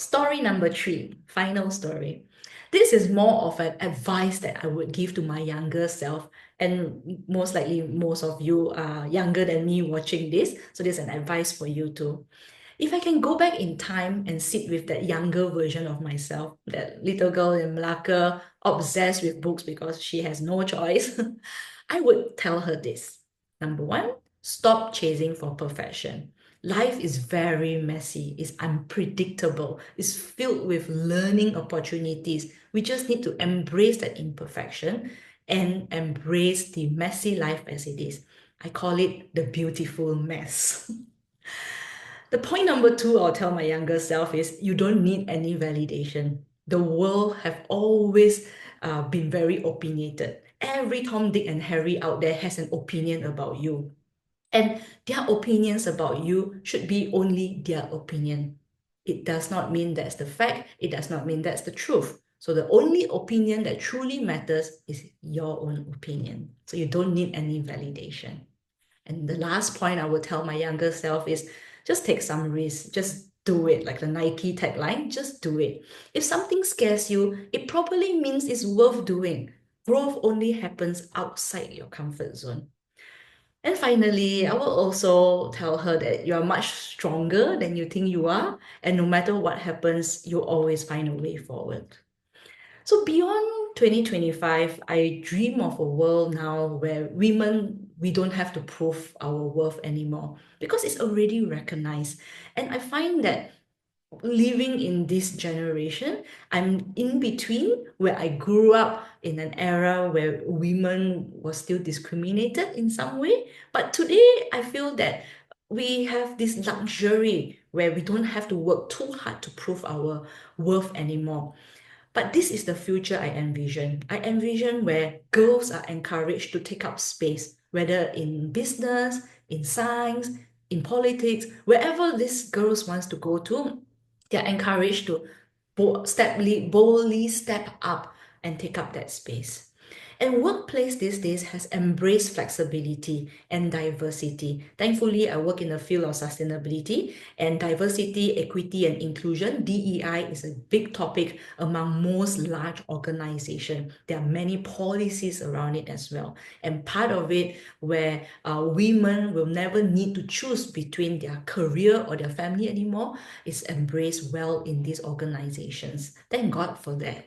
story number 3, final story. This is more of an advice that I would give to my younger self, and most likely most of you are younger than me watching this, so this is an advice for you too. If I can go back in time and sit with that younger version of myself, that little girl in Malacca, obsessed with books because she has no choice, I would tell her this. Number one, stop chasing for perfection. Life is very messy, it's unpredictable, it's filled with learning opportunities. We just need to embrace that imperfection and embrace the messy life as it is. I call it the beautiful mess. The point number 2 I'll tell my younger self is you don't need any validation. The world have always been very opinionated. Every Tom, Dick, and Harry out there has an opinion about you. And their opinions about you should be only their opinion. It does not mean that's the fact. It does not mean that's the truth. So the only opinion that truly matters is your own opinion. So you don't need any validation. And the last point I would tell my younger self is just take some risk, just do it. Like the Nike tagline, just do it. If something scares you, it probably means it's worth doing. Growth only happens outside your comfort zone. And finally, I will also tell her that you are much stronger than you think you are, and no matter what happens, you'll always find a way forward. So beyond 2025, I dream of a world now where women, we don't have to prove our worth anymore because it's already recognized. And I find that living in this generation, I'm in between where I grew up in an era where women were still discriminated in some way. But today, I feel that we have this luxury where we don't have to work too hard to prove our worth anymore. But this is the future I envision. I envision where girls are encouraged to take up space, whether in business, in science, in politics, wherever these girls wants to go to, they're encouraged to boldly step up and take up that space. And workplace these days has embraced flexibility and diversity. Thankfully, I work in the field of sustainability, and diversity, equity, and inclusion, DEI, is a big topic among most large organizations. There are many policies around it as well. And part of it where women will never need to choose between their career or their family anymore is embraced well in these organizations. Thank God for that.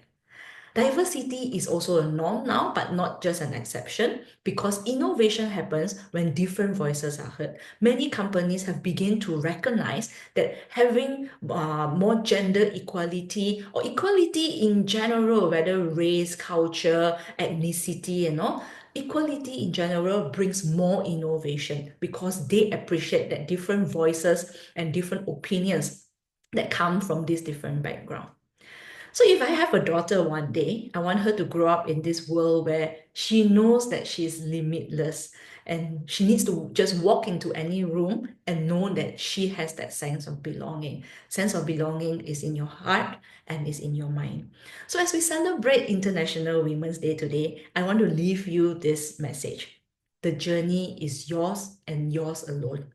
Diversity is also a norm now, but not just an exception, because innovation happens when different voices are heard. Many companies have begun to recognize that having more gender equality or equality in general, whether race, culture, ethnicity, and all, equality in general brings more innovation because they appreciate that different voices and different opinions that come from this different background. So if I have a daughter one day, I want her to grow up in this world where she knows that she's limitless and she needs to just walk into any room and know that she has that sense of belonging. Sense of belonging is in your heart and is in your mind. So as we celebrate International Women's Day today, I want to leave you this message. The journey is yours and yours alone.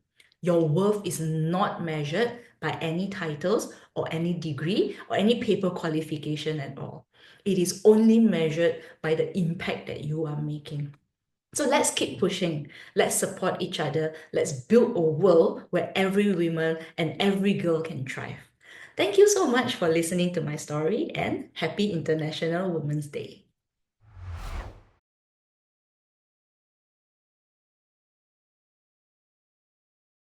Your worth is not measured by any titles or any degree or any paper qualification at all. It is only measured by the impact that you are making. So let's keep pushing. Let's support each other. Let's build a world where every woman and every girl can thrive. Thank you so much for listening to my story, and happy International Women's Day.